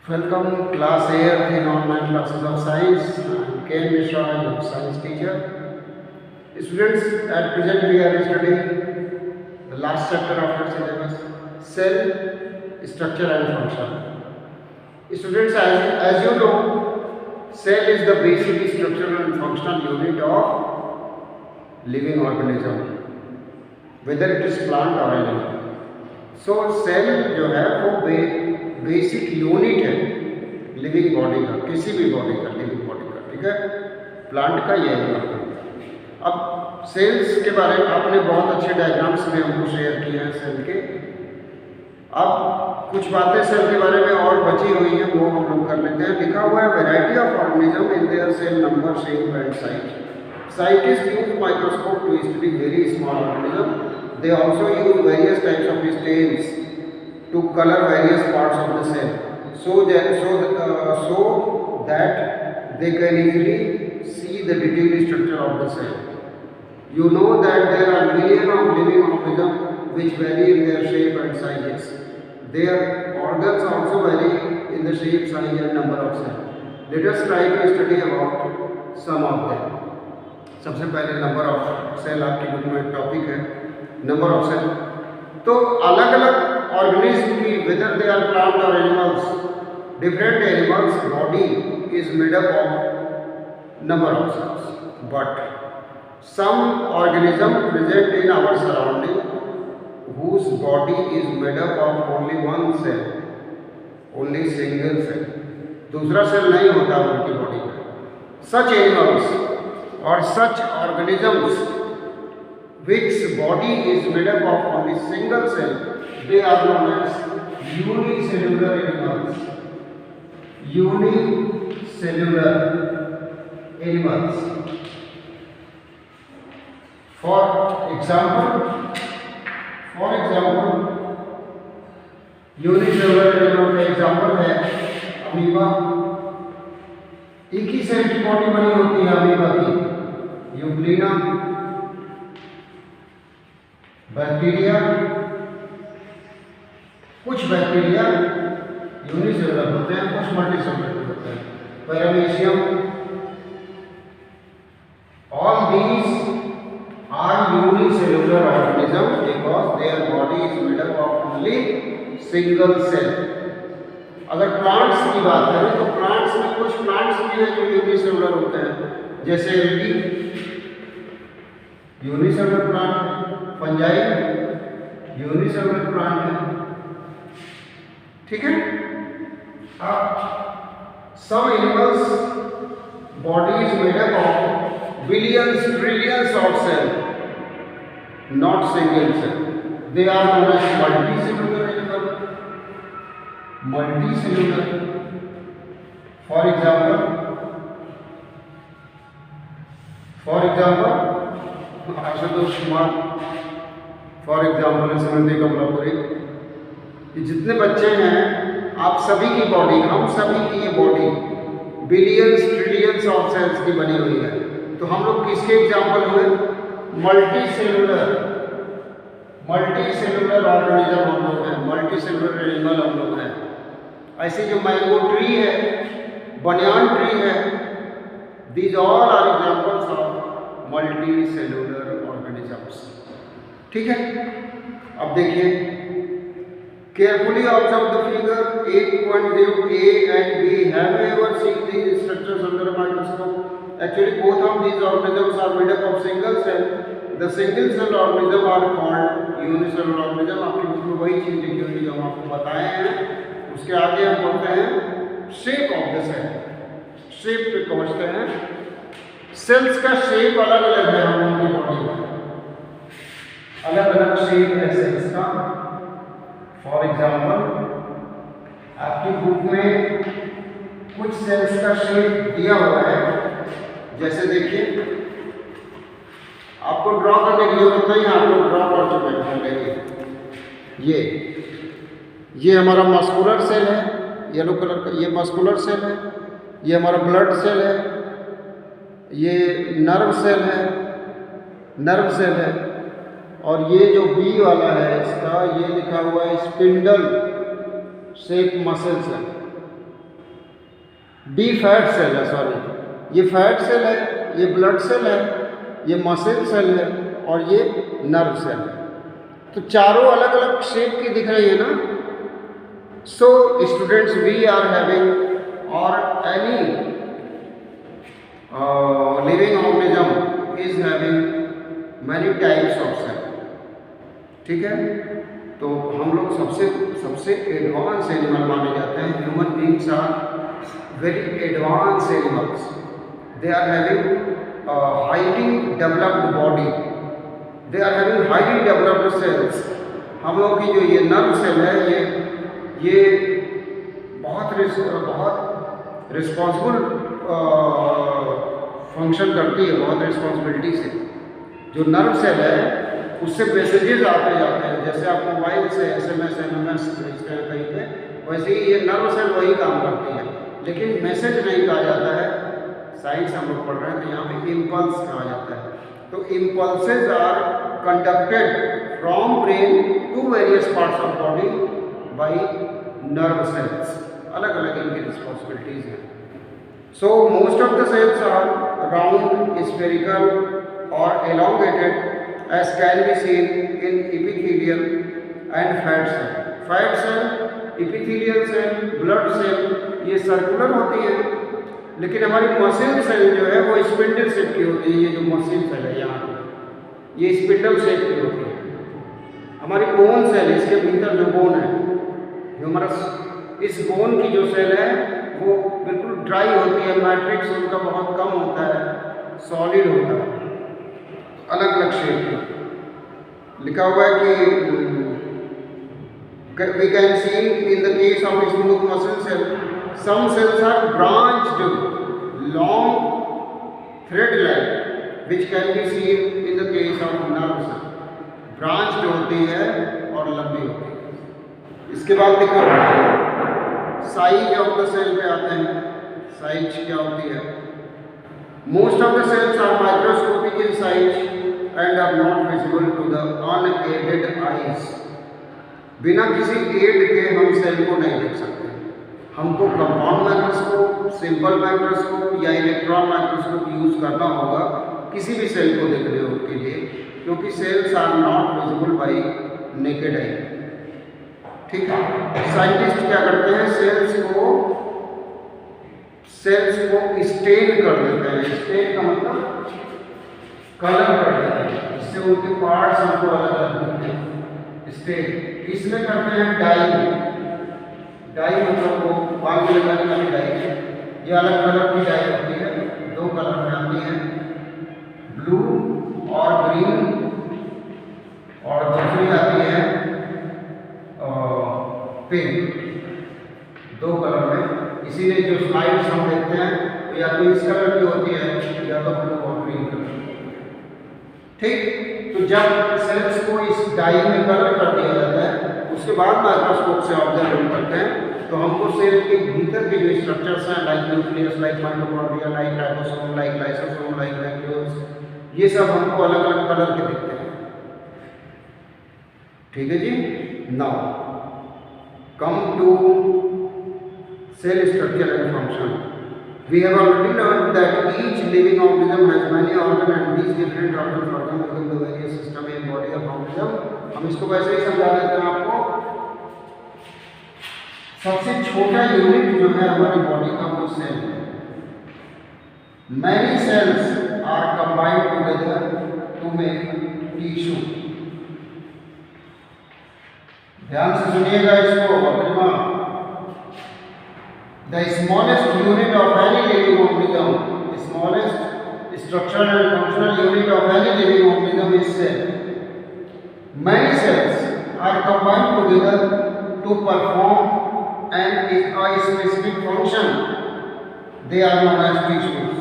Welcome class 8 in online classes of science. I am K. Mishra, your science teacher. Students, at present we are studying the last chapter of our syllabus, cell structure and function. Students, as you know, cell is the basic structural and functional unit of living organism, whether it is plant or animal. So cell जो है वो basic unit है living body का, किसी भी body का, living body का, ठीक है, प्लांट का ये है। अब सेल्स के बारे में आपने बहुत अच्छे डायग्राम्स में हमको शेयर किए हैं सेल के। अब कुछ बातें सेल के बारे में और बची हुई हैं, वो हम लोग कर लेते हैं। लिखा हुआ है variety of organism in their cell number, shape and size. Scientist use microscope to study very small organism. They also use various types of stains to color various parts of the cell, so that they can easily see the detailed structure of the cell. You know that there are millions of living organisms which vary in their shape and sizes. Their organs also vary in the shape, size and number of cells. Let us try to study about some of them. सबसे पहले number of cell आपकी book में topic है, number of cell. तो अलग अलग organism की, whether they are plant और animals, different animals body is made up of number of cells, but some organism present in our surrounding whose body is made up of only one cell, only single cell, दूसरा cell नहीं होता उनकी body में। such animals or such organisms which body is made up of only single cell, they are known as unicellular animals. Unicellular animals. For example, unicellular animal का example है amoeba. एक ही cell की body बनी होती है amoeba की। Euglena, bacteria, कुछ bacteria unicellular होते हैं, कुछ मल्टीसेलुलर होते हैं। Paramecium, all these are unicellular organism because their body is made up of only single cell. अगर प्लांट्स की बात करें तो प्लांट्स में कुछ प्लांट्स भी हैं जो यूनिसेलुलर होते हैं, जैसे algae unicellular plant, fungi unicellular plant है, ठीक है। अब some animals body is made up of billions trillions of cell, not single cell. They are known as multicellular animal, multicellular. For example Ashutosh Kumar, for example Smriti Kamalapuri, ये जितने बच्चे हैं, आप सभी की बॉडी, हम सभी की ये body billions trillions of cells की बनी हुई है। तो हम लोग किसके एग्जाम्पल हुए? मल्टीसेलुलर ऑर्गेनिज्म हम लोग हैं, मल्टीसेलुलर एनिमल हम लोग हैं। ऐसे जो मैंगो ट्री है, बनियान ट्री है, these all are examples of multicellular organisms, ठीक है। अब देखिए, carefully observe the figure 8.0a and b. Have you ever seen these structures under a microscope? Actually, both of these organisms are made up of single cell. The single cell organism are called unicellular organism. आपकी book में वही चीज लिखी हुई जो हम आपको बताए हैं। उसके आगे हम पढ़ते हैं shape of the cell. Shape पे पहुंचते हैं। सेल्स का शेप अलग अलग है हम लोगों की बॉडी में, अलग अलग शेप है सेल्स का। फॉर एग्जाम्पल, आपकी बुक में कुछ सेल्स का शेप दिया हुआ है, जैसे देखिए, आपको ड्रॉ करने की जरूरत नहीं है, आप लोग ड्रॉ कर चुके हैं। ये हमारा मस्कुलर सेल है, येलो कलर का, ये मस्कुलर सेल है, ये हमारा ब्लड सेल है, ये नर्व सेल है, और ये जो बी वाला है इसका, ये लिखा हुआ है स्पिंडल शेप मसल्स है, डी फैट सेल है, सॉरी, ये फैट सेल है, ये ब्लड सेल है, ये मसल सेल है और ये नर्व सेल है। तो चारों अलग अलग शेप की दिख रही है ना। So students, we are having और any living organism is having many types of cell. ठीक है, तो हम लोग सबसे एडवांस एनिमल माने जाते हैं। Human beings are very advance animals. They are having highly developed body, they are having highly developed cells. हम लोग की जो ये नर्व सेल है, ये बहुत रिस्पॉन्सिबल फंक्शन करती है, बहुत रिस्पॉन्सिबिलिटी से। जो नर्व सेल है उससे मैसेजेस आते जाते हैं, जैसे आप मोबाइल से SMS भेजते हैं कहीं पे, वैसे ही ये नर्व सेल वही काम करती है। लेकिन मैसेज नहीं कहा जाता है, साइंस हम लोग पढ़ रहे हैं तो यहाँ पे इम्पल्स कहा जाता है। तो impulses are conducted from brain to various parts of body by nerve cells. अलग अलग इनकी रिस्पॉन्सिबिलिटीज हैं। So most of the cells are round, spherical और elongated as can be seen in epithelial and fat cell. Fat cell, epithelial cell, blood cell ये circular होती है, लेकिन हमारी मसल सेल जो है वो स्पिंडल शेप की होती है। ये जो मसल सेल है यहाँ पे, ये स्पिंडल शेप की होती है। हमारी बोन सेल, इसके भीतर जो बोन है, जो हमारा इस बोन की जो सेल है वो बिल्कुल ड्राई होती है, मैट्रिक्स उनका बहुत कम होता है, सॉलिड होता है, अलग अलग शेप में। लिखा हुआ है कि we can see in the case of smooth muscle cell, some cells are branched, long, thread-like, which can be seen in the case of nerve cell. branched होती है और लंबी होती है। इसके बाद लिखा हुआ है साइज ऑफ द सेल पे आते हैं। साइज क्या होती है? Most of the cells are microscopic in size and are not visible to the unaided eyes. बिना किसी एड के हम सेल को नहीं देख सकते। हमको कंपाउंड माइक्रोस्कोप, सिंपल माइक्रोस्कोप या इलेक्ट्रॉन माइक्रोस्कोप यूज करना होगा किसी भी सेल को देखने के लिए, क्योंकि cells are not visible by naked eye. ठीक है, साइंटिस्ट क्या करते हैं, सेल्स को स्टेन कर देते हैं। स्टेन का मतलब कलर कर देते हैं, इससे उनके पार्ट्स हमको अलग अलग दिखते हैं। स्टेन इसमें करते हैं डाई मतलब वो बाल में लगाने वाली डाई है। ये अलग कलर की डाई होती है, दो कलर में आती है, ब्लू और ग्रीन, और दूसरी आती है पिंक, दो कलर में। इसीलिए जो स्लाइड्स हम देखते हैं तो या तो इस कलर की होती है या तो ब्लू और ग्रीन कलर। ठीक, तो जब सेल्स को इस डाई में कलर कर दिया जाता है, उसके बाद माइक्रोस्कोप से ऑब्जर्व करते हैं, तो हमको सेल के भीतर के जो स्ट्रक्चर्स हैं, like nucleus, like mitochondria, like ribosome, like lysosome, like vacuoles, ये सब हमको अलग अलग कलर के दिखते हैं। ठीक है जी। Now come to cell structure and function. We have already learned that each living organism has many organs and these different organs become the various system in body of organism. हम इसको वैसे ही समझा देते हैं आपको। सबसे छोटा यूनिट जो है हमारी बॉडी का वो सेल है। Many cells are combined together to make tissue. ध्यान से सुनिएगा इसको बच्चों। The smallest unit of any living organism, the smallest structural and functional unit of any living organism is cell. Many cells are combined together to perform a specific function. They are known as tissues.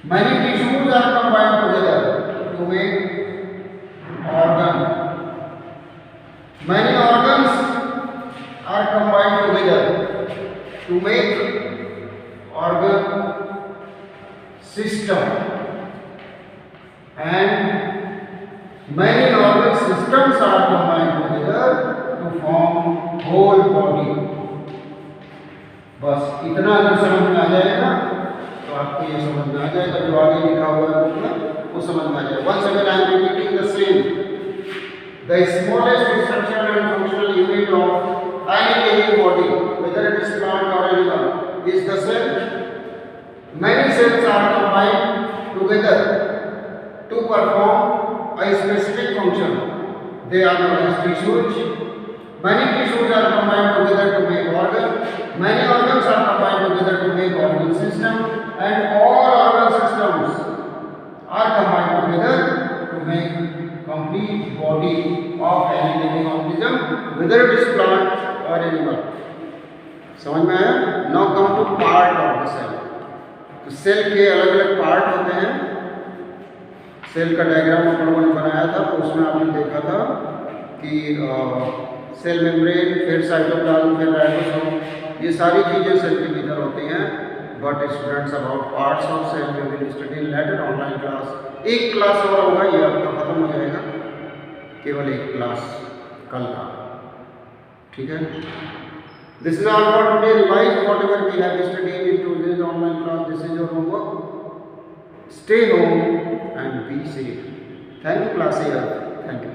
Many tissues are combined together to make organ. Many organs are combined together to make organ system, and many organ systems are combined together to form whole body. बस इतना अगर समझ में आ जाएगा तो आपको ये समझ में आ जाएगा, जो आगे लिखा हुआ है बुक में वो समझ में आ जाएगा। Once again I am repeating the same, the smallest structural and functional unit of any living body, whether it is plant or animal, is the cell. Many cells are combined together to perform a specific function. They are known as tissues. Many tissues are combined together to make organ. Many organs are combined together to make organ system, and all organ systems are combined together to make complete body of any living organism, whether it is plant or animal. समझ में आया? Now come to part of the cell. तो cell के अलग अलग part होते हैं। Cell का डायग्राम अपन लोगों ने बनाया था, तो उसमें आपने देखा था कि सेल मेम्ब्रेन, फिर साइटोप्लाज्म, फिर राइबोसोम, ये सारी चीज़ें सेल के भीतर होती हैं। But students about parts of cell we will study in later online class. एक क्लास और होगा, ये आपका खत्म हो जाएगा, केवल एक क्लास कल का, ठीक है। This is all for today. Revise whatever we have studied in today's online class. This is your homework. Stay home and be safe. Thank you class. Thank you.